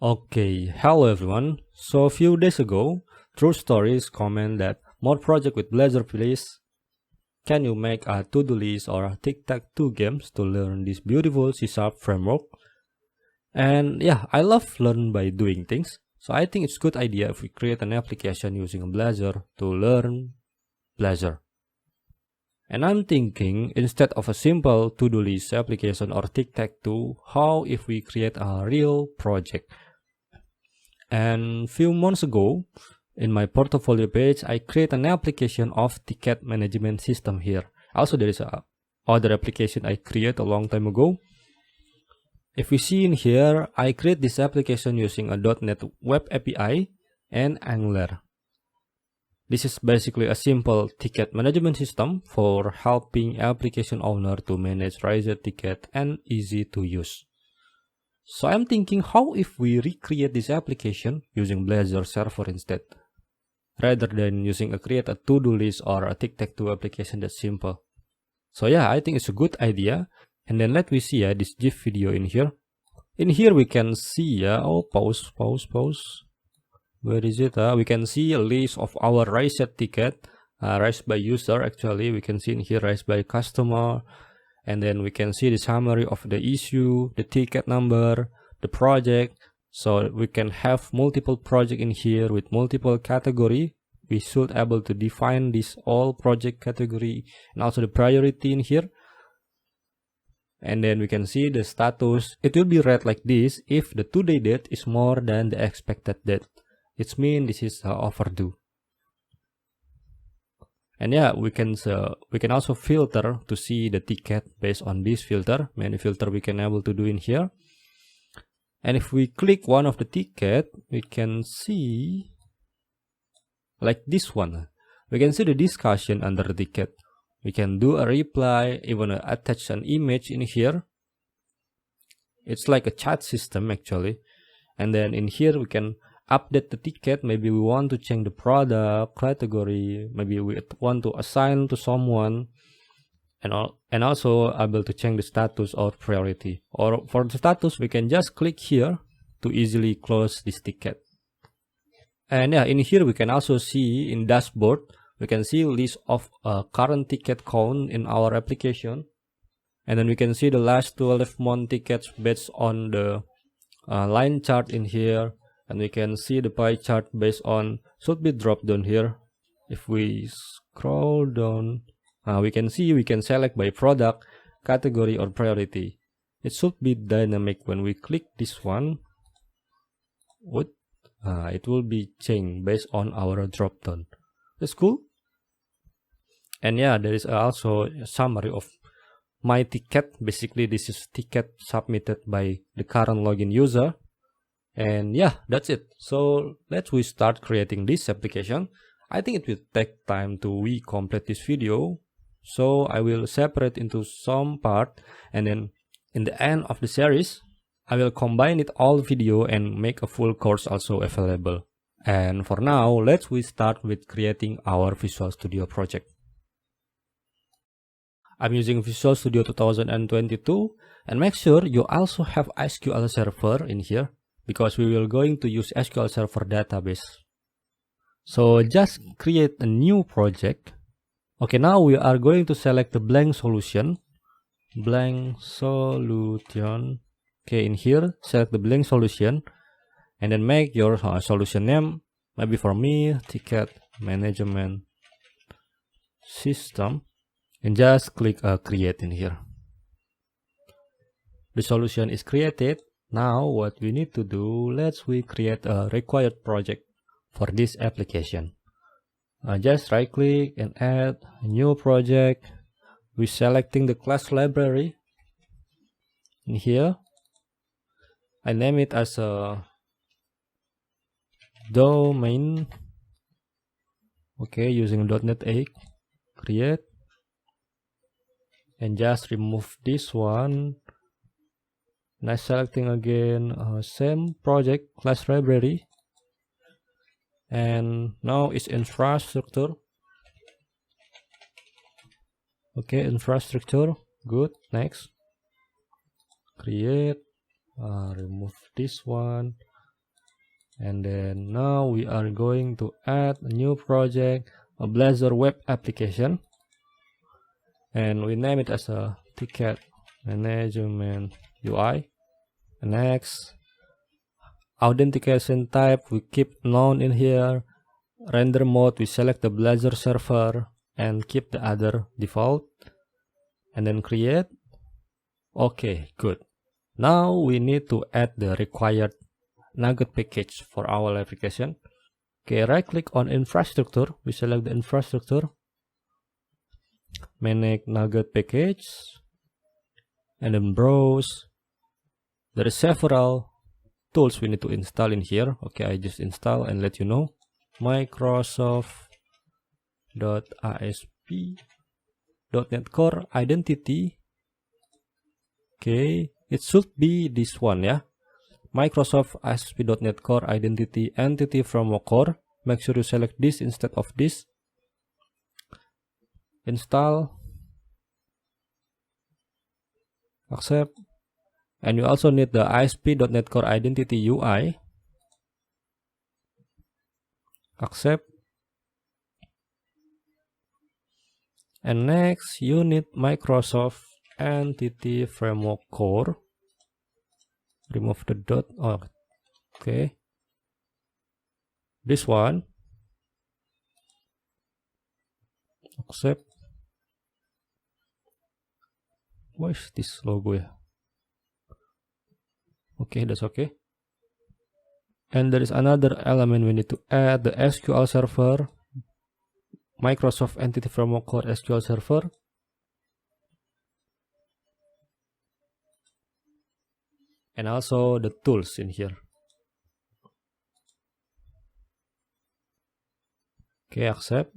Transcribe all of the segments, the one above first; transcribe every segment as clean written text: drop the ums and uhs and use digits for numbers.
Okay, hello everyone. So a few days ago, True Stories comment that more project with Blazor please. Can you make a to-do list or a tic-tac-toe games to learn this beautiful C# framework? And yeah, I love learn by doing things. So I think it's a good idea if we create an application using Blazor to learn Blazor. And I'm thinking instead of a simple to-do list application or tic-tac-toe, how if we create a real project? And few months ago, in my portfolio page, I create an application of ticket management system here. Also, there is a other application I create a long time ago. If we see in here, I create this application using a .NET Web API and Angular. This is basically a simple ticket management system for helping application owner to manage riser ticket and easy to use. So I'm thinking how if we recreate this application using Blazor server instead, rather than using create a to-do list or a tic-tac-toe application that's simple. So yeah, I think it's a good idea. And then let me see this GIF video in here. In here we can see pause. Where is it? We can see a list of our riser ticket, raised by user. Actually, we can see in here raised by customer. And then we can see the summary of the issue, the ticket number, the project. So we can have multiple project in here with multiple category. We should able to define this all project category and also the priority in here. And then we can see the status. It will be read like this if the today date is more than the expected date. It means this is overdue. And yeah, we can also filter to see the ticket based on this filter. Many filter we can able to do in here. And if we click one of the ticket, we can see like this one. We can see the discussion under the ticket. We can do a reply, even attach an image in here. It's like a chat system actually. And then in here we can update the ticket. Maybe we want to change the product category, maybe we want to assign to someone, and also able to change the status or priority. Or for the status, we can just click here to easily close this ticket. And yeah, in here we can also see in dashboard, we can see list of current ticket count in our application. And then we can see the last 12 month tickets based on the line chart in here. And we can see the pie chart based on should be dropped down here. If we scroll down, we can see we can select by product, category, or priority. It should be dynamic when we click this one. It will be changed based on our drop down. That's cool. And yeah, there is also a summary of my ticket. Basically, this is ticket submitted by the current login user. And yeah, that's it. So let's we start creating this application. I think it will take time to we complete this video. So I will separate into some part, and then in the end of the series, I will combine it all video and make a full course also available. And for now, let's we start with creating our Visual Studio project. I'm using Visual Studio 2022, and make sure you also have SQL Server in here, because we will going to use SQL Server database. So just create a new project. Okay, now we are going to select the blank solution. Blank solution. Okay, in here, select the blank solution. And then make your solution name. Maybe for me, ticket management system. And just click create in here. The solution is created. Now what we need to do, we create a required project for this application. Just right click and add a new project. We're selecting the class library in here. I name it as a domain. Okay, using .NET 8, create. And just remove this one. Now selecting again same project class library, and now it's infrastructure. Okay, infrastructure, good. Next, create, remove this one, And then now we are going to add a new project, a Blazor web application, and we name it as a ticket management UI. Next, authentication type, we keep none in here. Render mode, we select the Blazor server and keep the other default, and then create. Okay, good. Now we need to add the required Nugget package for our application. Okay, right click on infrastructure, we select the infrastructure, manage Nugget package, and then browse. There is several tools we need to install in here. Okay, I just install and let you know. Microsoft.asp.NET Core Identity. Okay, it should be this one, yeah. Microsoft ASP.NET Core Identity Entity Framework Core. Make sure you select this instead of this. Install. Accept. And you also need the ASP.NET Core Identity UI. Accept. And next, you need Microsoft Entity Framework Core. Remove the dot. Oh, okay. This one. Accept. Why is this logo? Okay, that's okay. And there is another element we need to add, the SQL server. Microsoft Entity Framework Core SQL server. And also the tools in here. Okay, accept.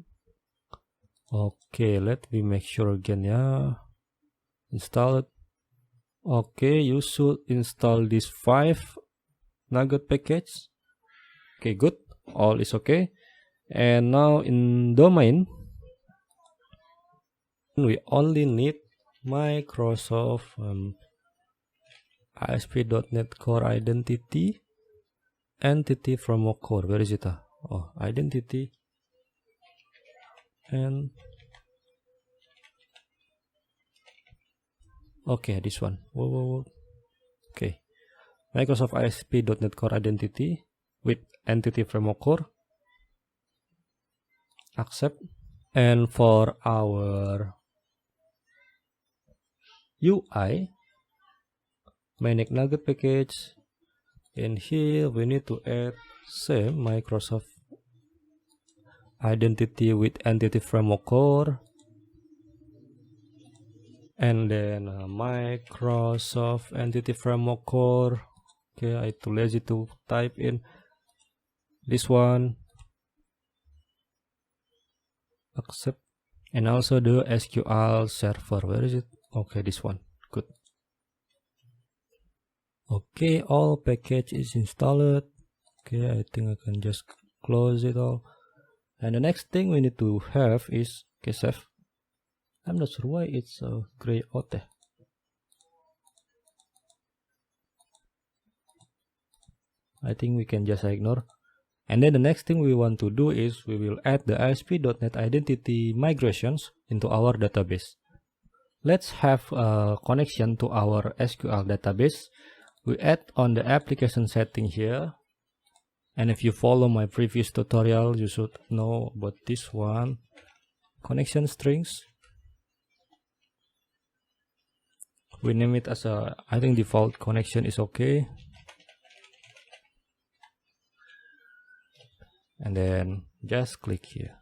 Okay, let me make sure again, yeah. Install it. Okay, you should install this 5 Nugget package. Okay, good. All is okay. And now in domain, we only need Microsoft ASP.NET Core Identity Entity Framework Core. Where is it? Oh, Identity and okay, this one. Whoa. Okay, Microsoft ASP.NET Core Identity with Entity Framework Core. Accept. And for our UI, manage Nugget package. In here, we need to add same Microsoft Identity with Entity Framework Core. And then Microsoft Entity Framework Core. Okay, I too lazy to type in this one. Accept. And also the SQL server. Where is it? Okay, this one. Good. Okay, all package is installed. Okay, I think I can just close it all. And the next thing we need to have is save. I'm not sure why it's a gray out there. I think we can just ignore. And then the next thing we want to do is we will add the ASP.NET Identity migrations into our database. Let's have a connection to our SQL database. We add on the application setting here. And if you follow my previous tutorial, you should know about this one. Connection strings. We name it as I think default connection is okay. And then just click here.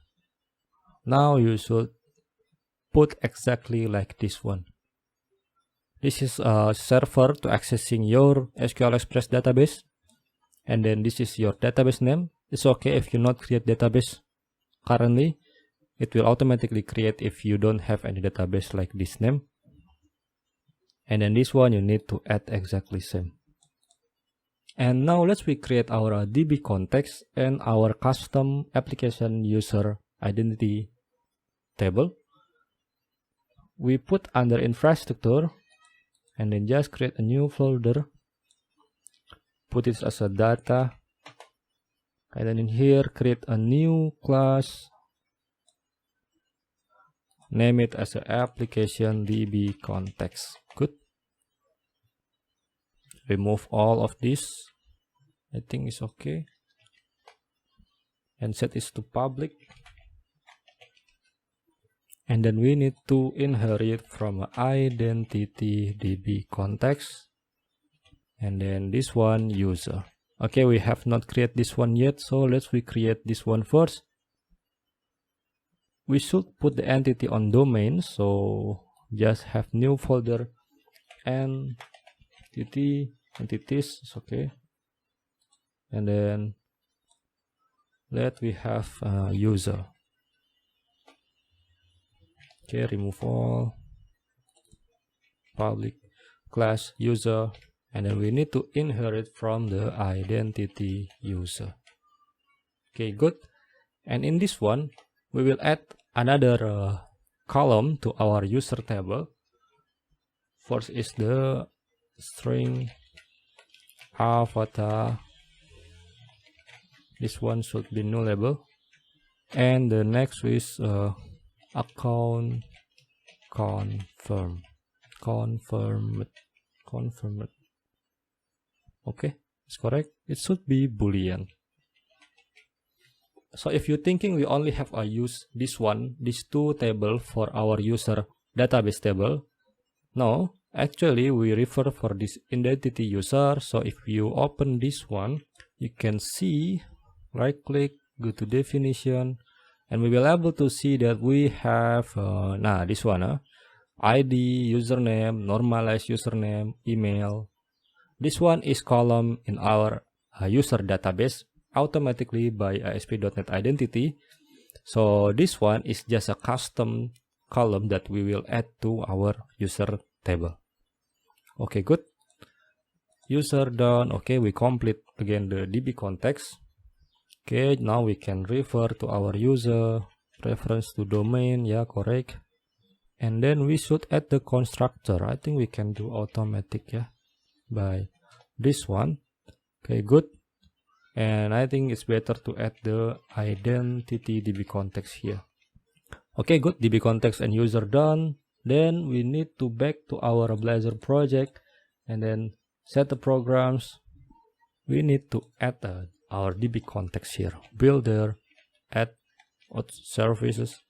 Now you should put exactly like this one. This is a server to accessing your SQL Express database. And then this is your database name. It's okay if you not create database currently. It will automatically create if you don't have any database like this name. And then this one you need to add exactly same. And now let's create our DB context and our custom application user identity table. We put under infrastructure and then just create a new folder. Put it as a data And then in here, create a new class. Name it as an application DB context. Good. Remove all of this. I think it's okay. And set this to public. And then we need to inherit from an identity DB context. And then this one user. Okay, we have not created this one yet, so let's create this one first. We should put the entity on domain, so just have new folder entities, it's okay. And then we have user. Okay, remove all, public class user, and then we need to inherit from the identity user. Okay, good. And in this one, we will add another column to our user table. First is the string avatar. This one should be nullable. And the next is account confirmed. Okay, it's correct. It should be Boolean. So if you're thinking we only have these two tables for our user database table, no, actually we refer for this identity user. So if you open this one, you can see, right click, go to definition, and we will able to see that we have this one, ID, username, normalized username, email. This one is column in our user database automatically by ASP.NET Identity. So this one is just a custom column that we will add to our user table. Okay, good. User done. Okay, we complete again the DB context. Okay, now we can refer to our user, reference to domain, yeah, correct. And then we should add the constructor. I think we can do automatic, yeah, by this one. Okay, good. And I think it's better to add the identity DB context here. Okay, good. DB context and user done. Then we need to back to our Blazor project and then set the programs. We need to add our DB context here. Builder, add services,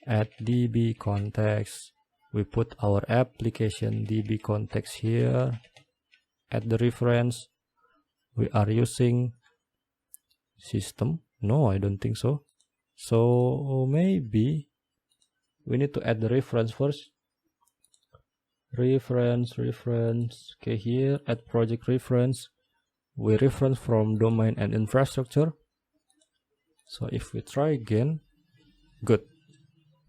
add DB context. We put our application DB context here. Add the reference. We are using system. No, I don't think so. So maybe we need to add the reference first. Reference. Okay, here add project reference. We reference from domain and infrastructure. So if we try again, good.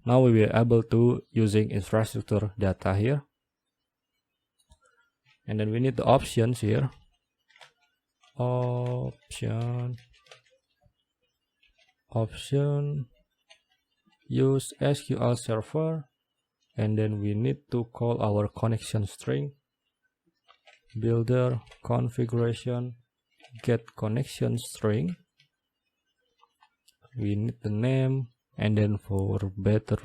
Now we will be able to using infrastructure data here. And then we need the options here. Option use SQL server, and then we need to call our connection string. Builder configuration get connection string. We need the name, and then for better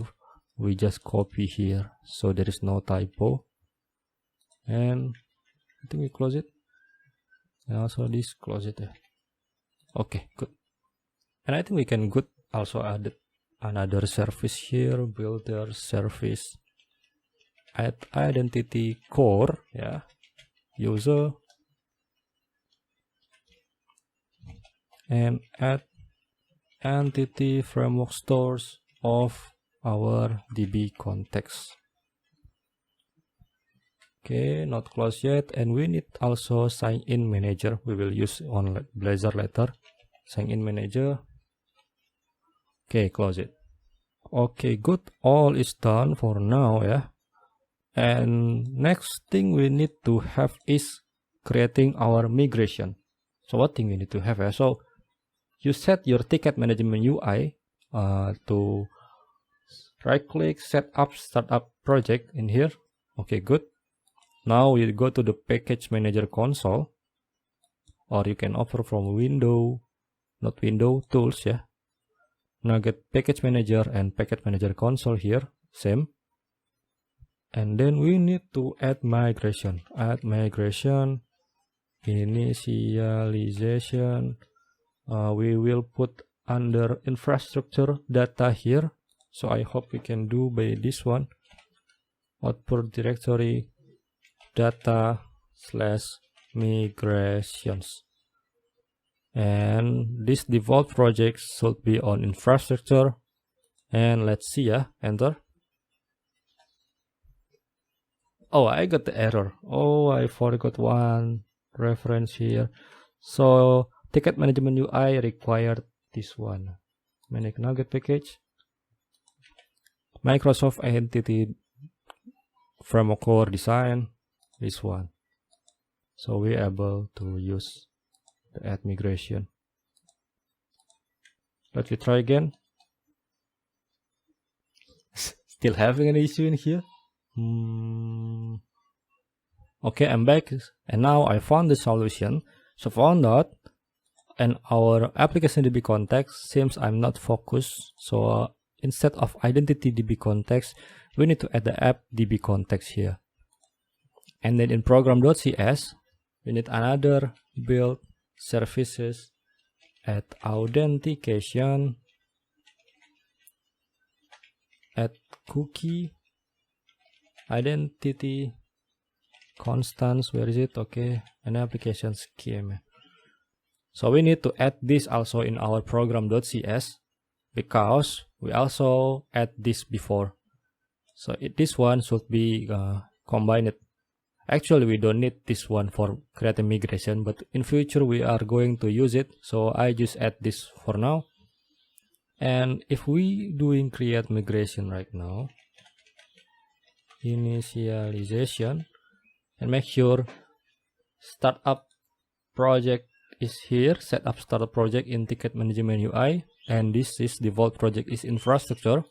we just copy here so there is no typo. And I think we close it. And also this, close it. Okay, good. And I think we can also add another service here. Builder service, add identity core, yeah, user, and add entity framework stores of our DB context. Okay, not close yet. And we need also sign in manager. We will use on Blazor later. Sign in manager. Okay, close it. Okay, good. All is done for now, yeah. And next thing we need to have is creating our migration. So what thing we need to have? So you set your ticket management UI to right click, set up startup project in here. Okay, good. Now we go to the package manager console, or you can open from window not window, tools, yeah. Nugget package manager and package manager console here, same. And then we need to add migration. Add migration, initialization. We will put under infrastructure data here. So I hope we can do by this one. Output directory data / migrations. And this default project should be on infrastructure. And let's see, yeah, enter. Oh, I got the error. Oh, I forgot one reference here. So ticket management UI required this one. Manage Nugget package. Microsoft Identity framework core design, this one. So we're able to use the add migration. Let me try again. Still having an issue in here. Okay, I'm back, and now I found the solution. So found out, and our application DB context seems I'm not focused. So instead of identity DB context, we need to add the app DB context here. And then in program.cs, we need another build services at authentication at cookie identity constants. Where is it? Okay, an application scheme. So we need to add this also in our program.cs because we also add this before. So this one should be combined. Actually, we don't need this one for creating migration, but in future we are going to use it. So I just add this for now. And if we doing create migration right now, initialization, and make sure startup project is here, set up startup project in ticket management UI, and this is default project is infrastructure.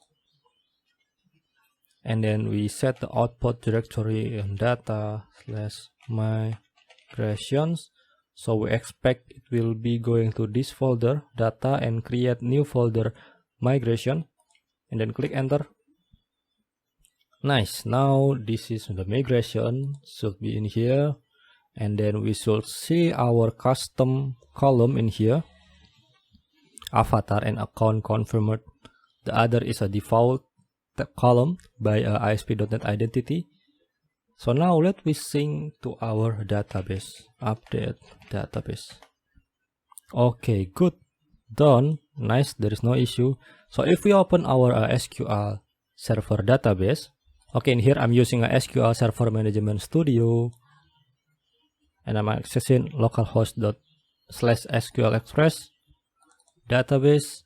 And then we set the output directory and data / migrations. So we expect it will be going to this folder data and create new folder migration, and then click enter. Nice. Now this is the migration should be in here, and then we should see our custom column in here, avatar and account confirmed. The other is a default column by ASP.NET Identity. So now let me sync to our database, update database. Okay, good, done, nice, there is no issue. So if we open our SQL server database, okay, in here I'm using a SQL Server Management Studio, and I'm accessing localhost./SQL Express database.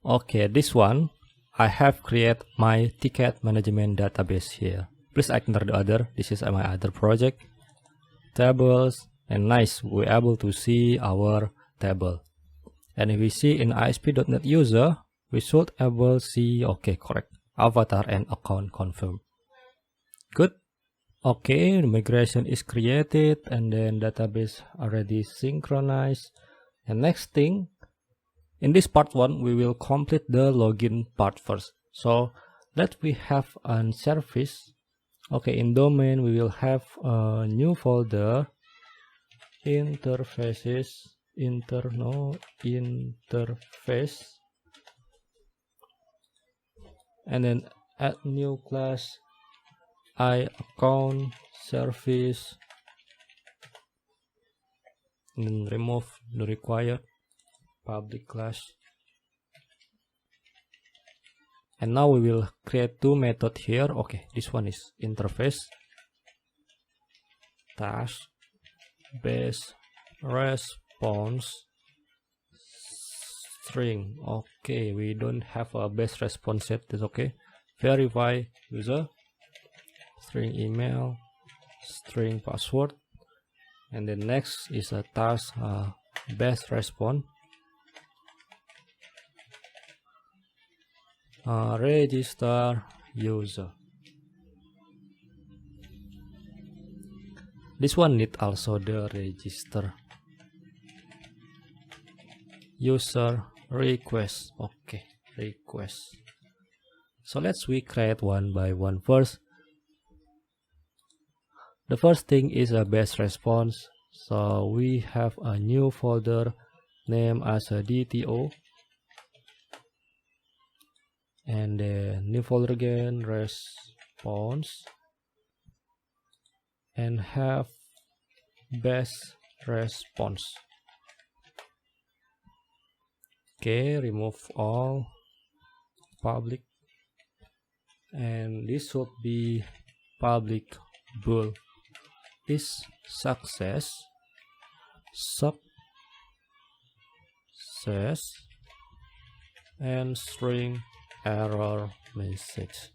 Okay, this one I have created my ticket management database here. Please ignore the other. This is my other project. Tables, and nice, we're able to see our table. And if we see in ASP.NET user, we should able see, okay, correct, avatar and account confirm. Good. Okay, the migration is created, and then database already synchronized. And next thing, in this part 1, we will complete the login part first. So let we have a service. Okay, in domain we will have a new folder, interfaces, internal interface, and then add new class account service, and then remove the required public class. And now we will create two methods here. Okay, this one is interface task base response string. Okay, we don't have a base response set. That's okay. Verify user, string email, string password, and then next is a task base response. Register user. This one need also the register user request. Okay, request. So we create one by one first. The first thing is a base response. So we have a new folder named as a DTO, and then new folder again, response, and have base response. Okay, remove all public, and this should be public bool is success and string error message.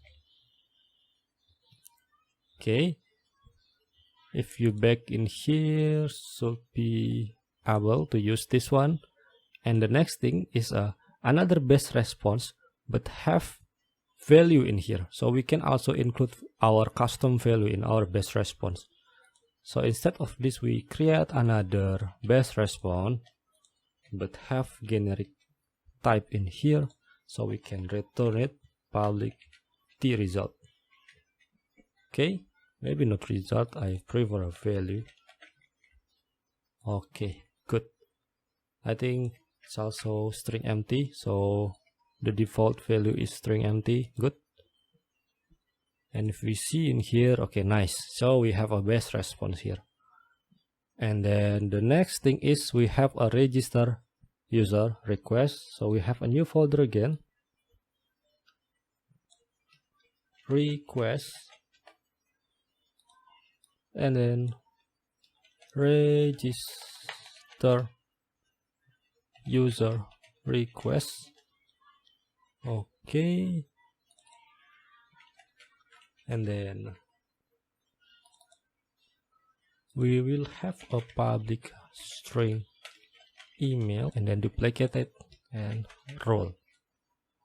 Okay, if you back in here, should be able to use this one. And the next thing is another base response, but have value in here. So we can also include our custom value in our base response. So instead of this, we create another base response, but have generic type in here, so we can return it public t result. Okay, maybe not result, I prefer a value. Okay, good. I think it's also string empty, so the default value is string empty. Good. And if we see in here, okay, nice. So we have a base response here. And then the next thing is we have a register user request. So we have a new folder again, request, and then register user request. Okay, and then we will have a public string email, and then duplicate it and role.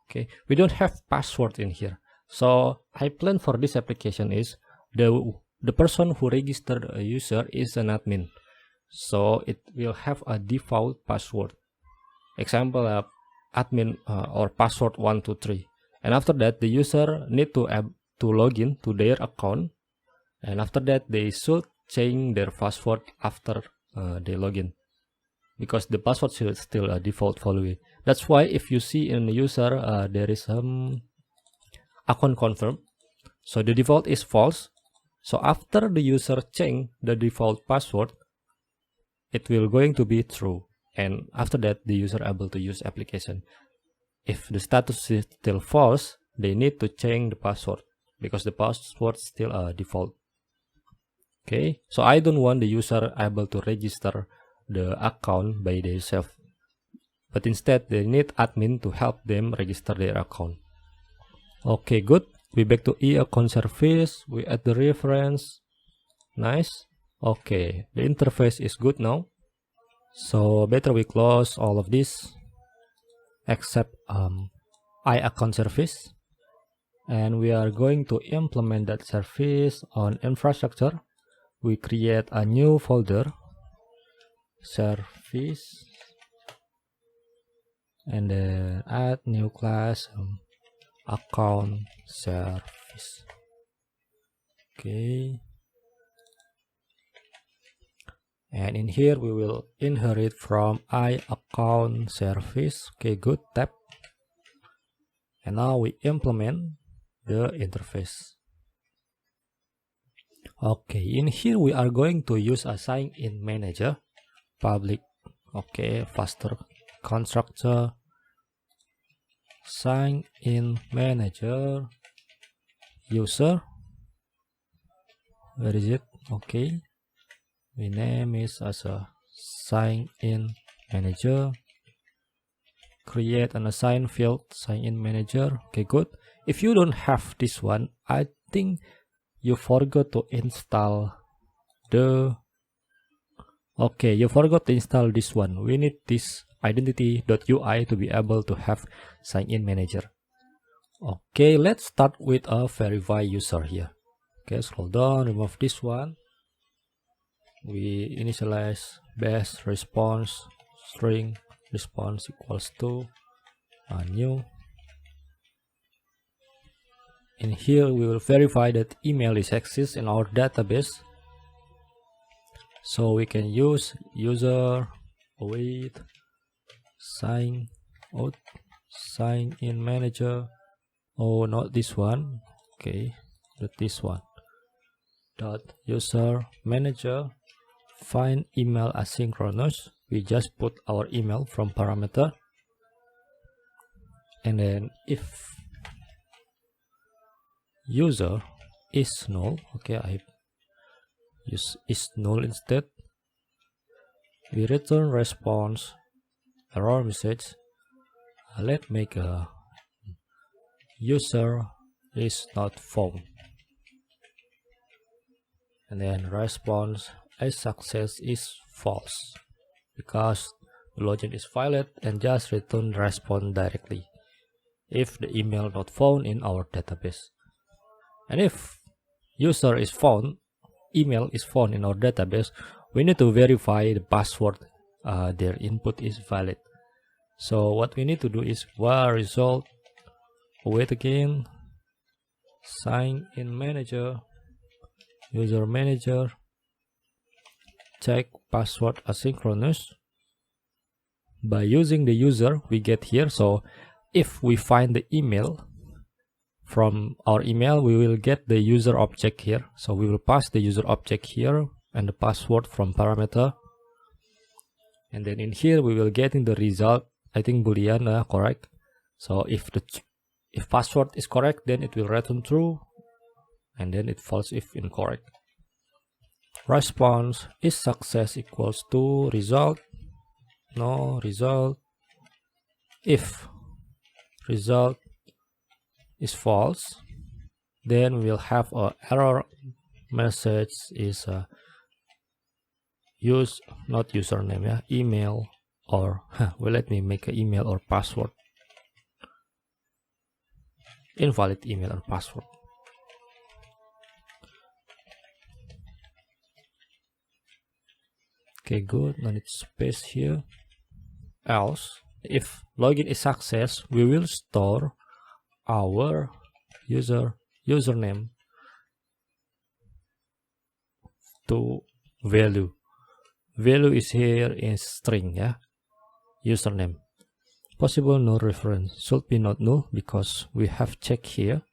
Okay, we don't have password in here, so I plan for this application is the person who registered a user is an admin, so it will have a default password. Example, admin or password 123, and after that the user need to log in to their account, and after that they should change their password after they log in, because the password is still a default value. That's why if you see in the user there is account confirm, so the default is false. So after the user change the default password, it will going to be true, and after that the user able to use application. If the status is still false, they need to change the password, because the password is still a default. Okay, so I don't want the user able to register the account by themselves, but instead they need admin to help them register their account. Okay, good. We back to e-account service, we add the reference. Nice. Okay, the interface is good now, so better we close all of this except i-account service, and we are going to implement that service on infrastructure. We create a new folder, service, and then add new class, account service. Okay, and in here we will inherit from i-account service. Okay, good. Tap, and now we implement the interface. Okay, in here we are going to use a sign-in manager, public, okay, faster constructor, sign-in manager, user, where is it? Okay, we name it as a sign-in manager, create an assigned field, sign-in manager. Okay, good. If you don't have this one, I think you forgot to install the, okay, you forgot to install this one. We need this identity.ui to be able to have sign-in manager. Okay, let's start with a verify user here. Okay, scroll down, remove this one. We initialize base response string response equals to new. In here we will verify that email is exists in our database, so we can use user await sign out sign in manager. Oh, not this one. Okay, not this one. Dot user manager find email asynchronous. We just put our email from parameter, and then if user is null, okay, I use is null instead, we return response error message. Let's make a user is not found, and then response a success is false because the login is valid, and just return response directly if the email not found in our database. And if user is found, email is found in our database, we need to verify the password their input is valid. So what we need to do is var result await again sign in manager user manager check password asynchronous. By using the user we get here, so if we find the email from our email, we will get the user object here. So we will pass the user object here and the password from parameter, and then in here we will get in the result, I think boolean, correct. So if password is correct, then it will return true, and then it false if incorrect. Response is success equals to result no result. If result is false, then we will have a error message is use not username, yeah, email or well, let me make an email or password, invalid email or password. Okay, good. No need space here. Else, if login is success, we will store our username to value. Value is here in string, yeah. Username. Possible null reference should be not null because we have check here.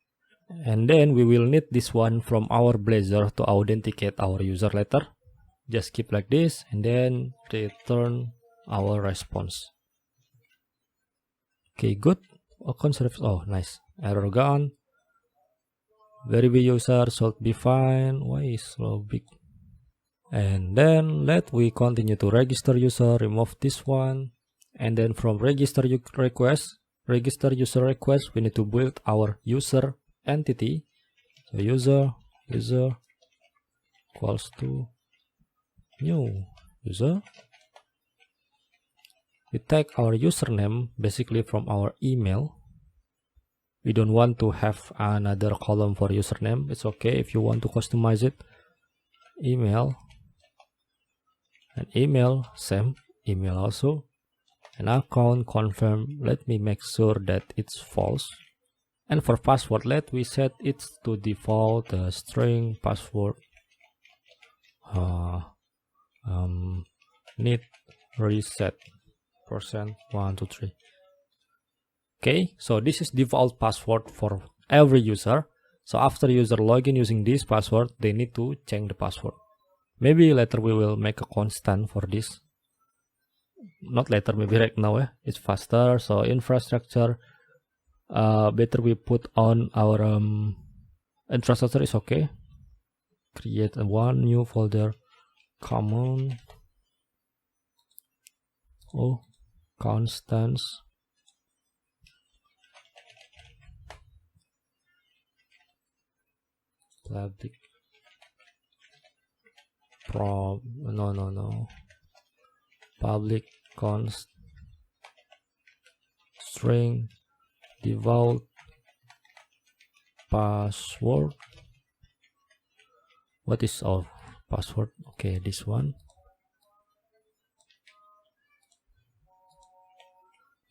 And then we will need this one from our Blazor to authenticate our user letter. Just keep like this and then return our response. Okay, good. Oh, nice. Error gone. Verify user should be fine. Why is so big? And then we continue to register user, remove this one, and then from register user request, we need to build our user entity. So user equals to new user. We take our username basically from our email. We don't want to have another column for username. It's okay if you want to customize it. Email and email, same email also. And account confirm. Let me make sure that it's false. And for password, let we set it to default string password. Need reset %123. Okay, so this is default password for every user. So after user login using this password, they need to change the password. Maybe later we will make a constant for this. Not later, maybe right now, it's faster. So infrastructure, better we put on our infrastructure is okay. Create one new folder, common constants public public const string default password. What is our password? Okay, this one.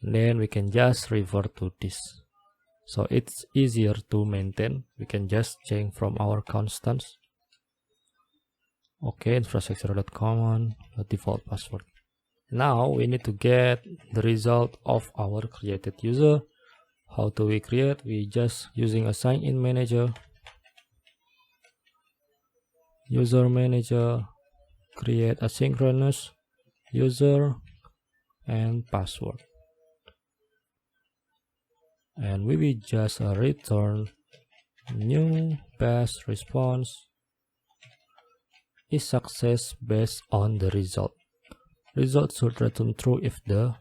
then we can just revert to this. So it's easier to maintain. We can just change from our constants. Okay, infrastructure.common default password. Now we need to get the result of our created user. How do we create? We just using a sign in manager, user manager, create asynchronous user and password, and we will just return new best response is success based on the result. Result should return true if the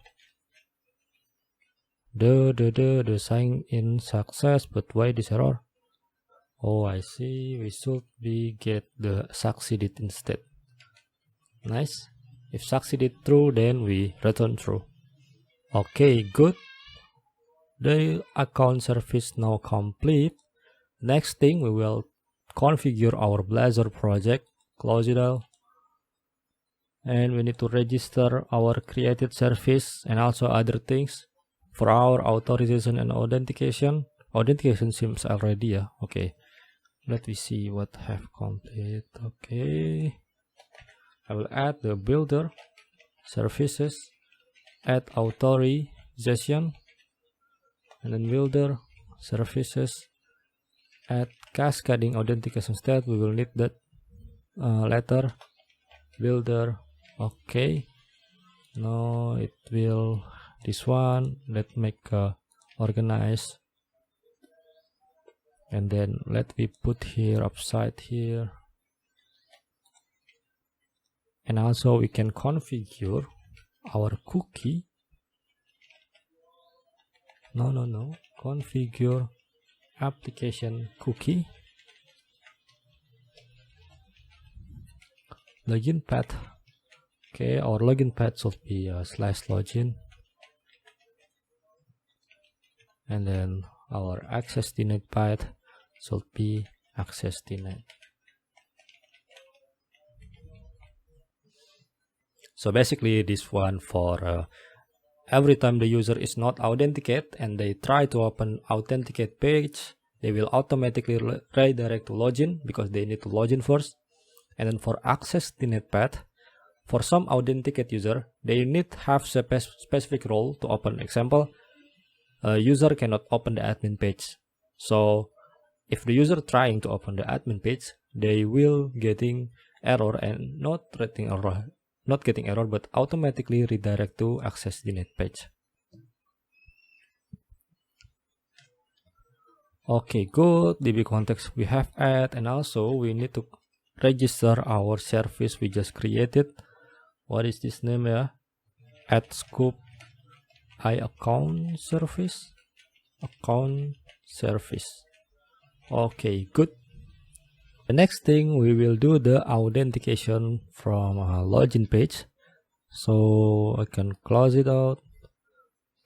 sign in success. But why this error? Oh, I see. We should be get the succeeded instead. Nice. If succeeded true, then we return true. Okay, good. The account service now complete. Next thing, we will configure our Blazor project. Close it out. And we need to register our created service and also other things for our authorization and authentication. Authentication seems already, yeah. Okay, let me see what have complete. Okay, I will add the builder services, add authorization, and then builder services, add cascading authentication step. We will need that later. Builder. Okay, no, it will this one. Let's make organize, and then let me put here upside here, and also we can configure our cookie. No, configure application cookie, login path. Okay, our login path should be /login, and then our access denied path should be access denied. So basically this one for every time the user is not authenticate and they try to open authenticate page, they will automatically redirect to login because they need to login first. And then for access denied path, for some authenticate user, they need have specific role to open. Example, a user cannot open the admin page. So if the user trying to open the admin page, they will getting error and not getting error, but automatically redirect to access denied page. Okay, good. DB context we have add, and also we need to register our service we just created. What is this name? Yeah, add scope account service. Okay, good. The next thing we will do the authentication from a login page. So I can close it out.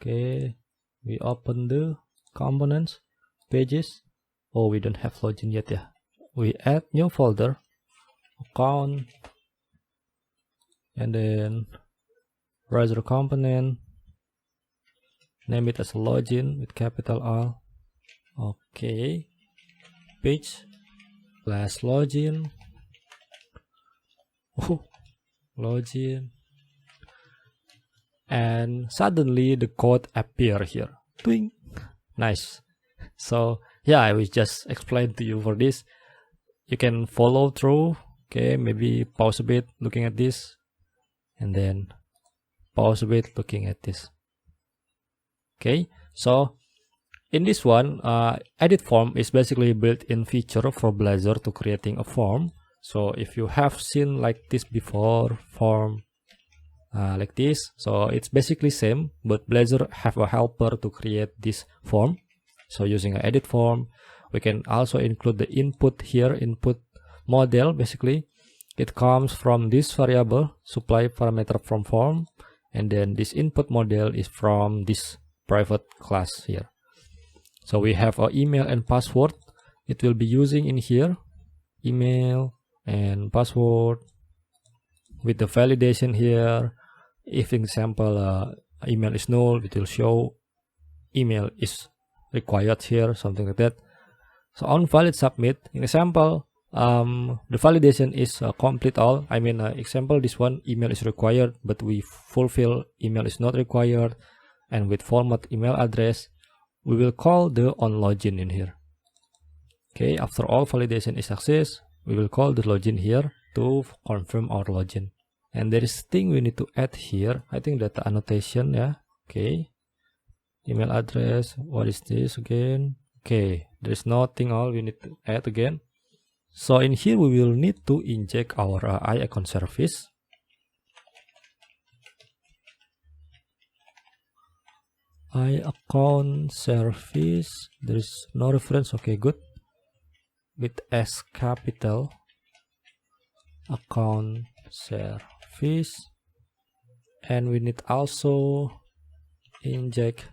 Okay, we open the components pages. Oh, we don't have login yet. Yeah, we add new folder, account, and then Blazor component, name it as login with capital L. Okay, page /login. Login, and suddenly the code appear here. Twing. Nice. So yeah, I will just explain to you for this. You can follow through. Okay, maybe pause a bit looking at this, and then pause a bit looking at this. Okay, so in this one, edit form is basically built-in feature for Blazor to creating a form. So if you have seen like this before, form like this, so it's basically same, but Blazor have a helper to create this form. So using an edit form, we can also include the input here, input model. Basically it comes from this variable supply parameter from form, and then this input model is from this private class here. So we have our email and password. It will be using in here, email and password with the validation here. If example email is null, it will show email is required here, something like that. So on valid submit, in example, the validation is complete all. I mean, example, this one email is required, but we fulfill email is not required, and with format email address, we will call the on login in here. Okay, after all validation is success, we will call the login here to confirm our login. And there is thing we need to add here. I think data annotation, yeah. Okay, email address. What is this again? Okay, there is nothing all we need to add again. So in here we will need to inject our iAccount service. iAccount service. There is no reference. Okay, good. With S capital. Account service, and we need also inject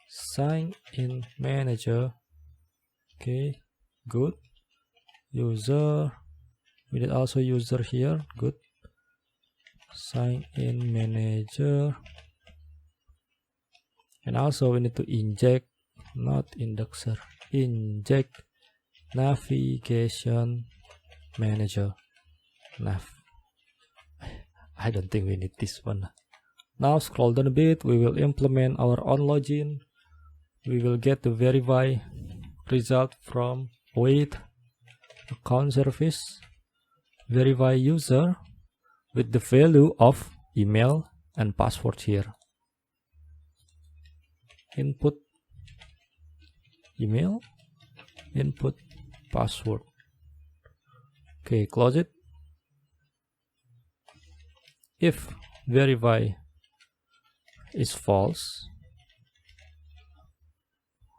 sign in manager. Okay, good. User, we need also user here. Good. Sign in manager, and also we need to inject, not indexer, inject navigation manager. I don't think we need this one. Now scroll down a bit, we will implement our on login. We will get the verify result from wait account service, verify user with the value of email and password here. Input email, input password. Okay, close it. If verify is false,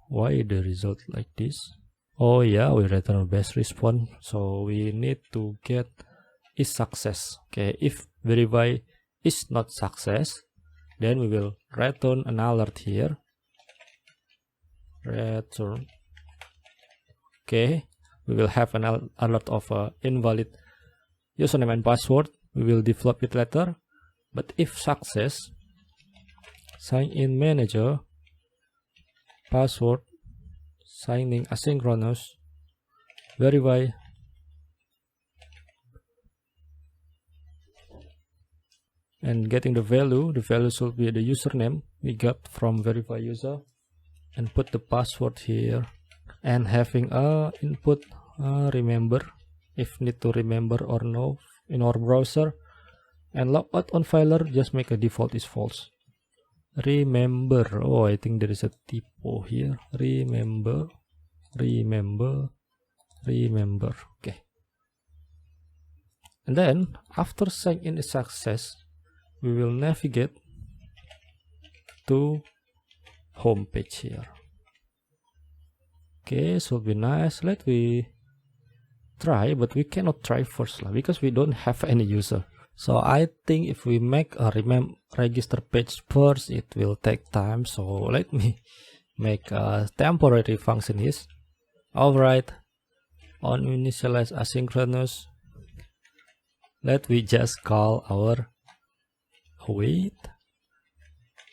why the result like this? Oh yeah, we return best response, so we need to get is success. Okay, if verify is not success, then we will return an alert here. Return. Okay, we will have an alert of invalid username and password. We will develop it later. But if success, sign in manager, password, signing asynchronous, verify, and getting the value should be the username we got from verify user, and put the password here, and having a input remember if need to remember or no in our browser, and logout on filer just make a default is false. Remember, oh I think there is a typo here. Remember. Okay, and then after sign in is success, we will navigate to home page here. Okay, should be nice. Let we try, but we cannot try first because we don't have any user. So I think if we make a register page first, it will take time. So let me make a temporary function is. Alright, on initialize asynchronous, let we just call our wait.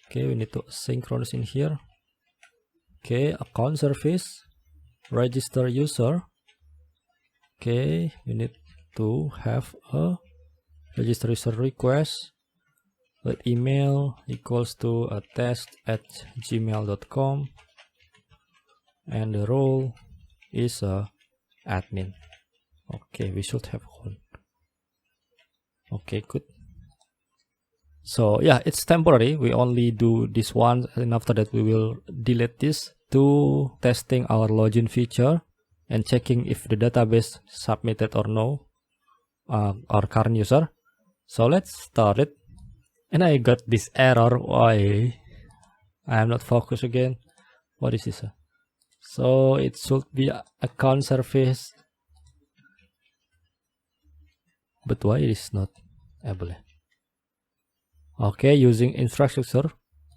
Okay, we need to asynchronous in here. Okay, account service, register user. Okay, we need to have a register user request with email equals to a test@gmail.com, and the role is a admin. Okay, we should have one. Okay, good. So yeah, it's temporary. We only do this once, and after that we will delete this to testing our login feature and checking if the database submitted or no our current user. So let's start it. And I got this error. Why? I am not focused again. What is this? So it should be account service. But why it is not able? Okay, using infrastructure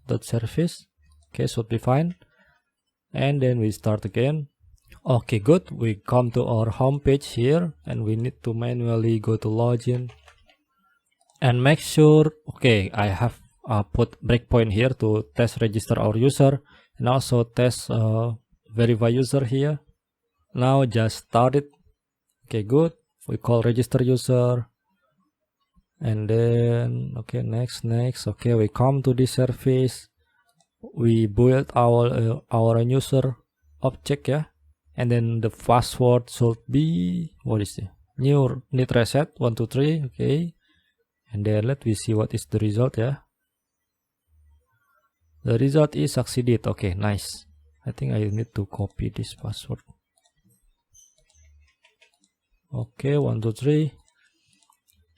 dot service. Okay, should be fine. And then we start again. Okay, good. We come to our home page here, and we need to manually go to login and make sure. Okay, I have put breakpoint here to test register our user and also test verify user here. Now just start it. Okay, good. We call register user, and then okay, next. Okay, we come to this service. We build our user object, yeah, and then the password should be, what is it? New need reset 123. Okay, and then let me see what is the result, yeah. The result is succeeded. Okay, nice. I think I need to copy this password. Okay, 123,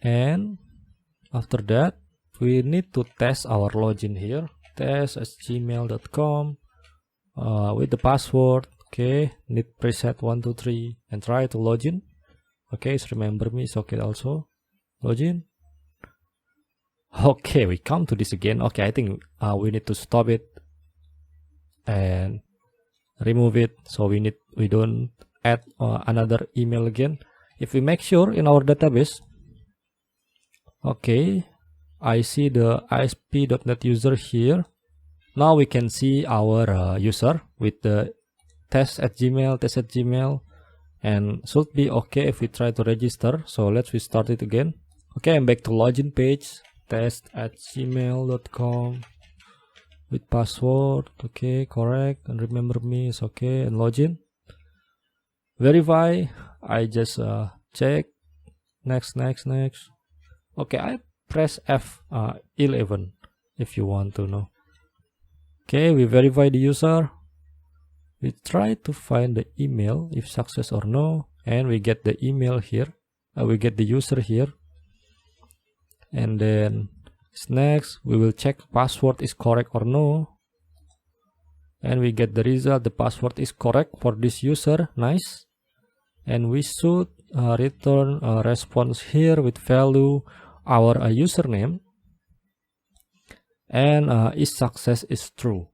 and after that we need to test our login here, test@gmail.com with the password. Okay, need preset 123 and try to login. Okay, it's remember me, it's okay also. Login. Okay, we come to this again. Okay, I think we need to stop it and remove it, so we don't add another email again. If we make sure in our database, okay, I see the ASP.NET user here. Now we can see our user with the test@gmail, and should be okay if we try to register. So let's restart it again. Okay, I'm back to login page, test@gmail.com with password. Okay, correct, and remember me is okay, and login. Verify. I just check. Next. Okay, I press F11 if you want to know. Okay, we verify the user. We try to find the email if success or no, and we get the email here. We get the user here, and then next we will check password is correct or no, and we get the result. The password is correct for this user. Nice. And we should return a response here with value our username, and is success is true.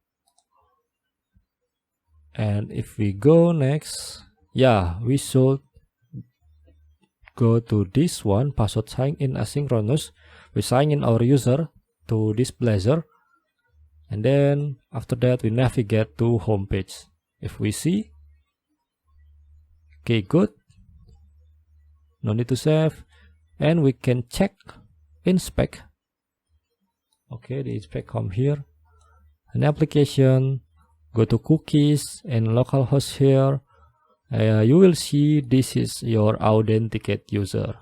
And if we go next, yeah, we should go to this one, password sign in asynchronous. We sign in our user to this Blazor, and then after that we navigate to home page. If we see, okay, good, no need to save, and we can check inspect. Okay, the inspect come here, an application, go to cookies and localhost here. You will see this is your authenticate user.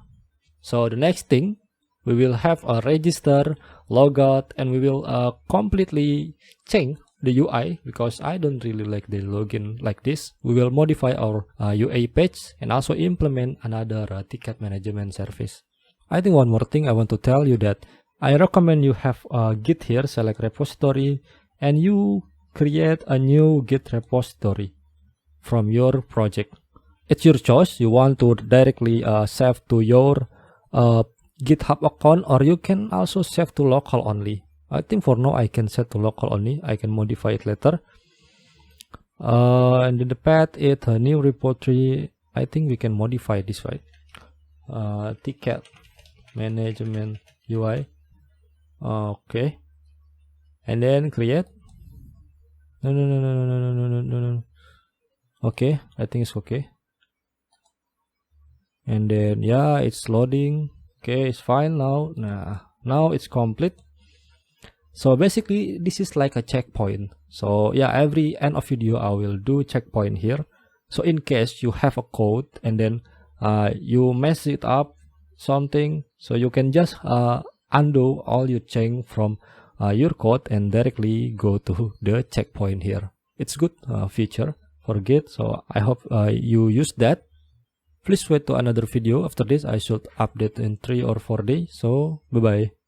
So the next thing, we will have a register, logout, and we will completely change the UI, because I don't really like the login like this. We will modify our UI page and also implement another ticket management service. I think one more thing I want to tell you, that I recommend you have a Git here, select repository, and you create a new Git repository from your project. It's your choice. You want to directly save to your GitHub account, or you can also save to local only. I think for now I can set to local only. I can modify it later. And then the path is a new repository. I think we can modify this, right? Ticket management UI. Okay. And then create. No. Okay, I think it's okay. And then yeah, it's loading. Okay, it's fine now. Now it's complete. So basically this is like a checkpoint. So yeah, every end of video I will do checkpoint here. So in case you have a code and then you mess it up something, so you can just undo all your change from your code and directly go to the checkpoint here. It's good feature for Git, so I hope you use that. Please wait to another video. After this I should update in 3 or 4 days. So bye bye.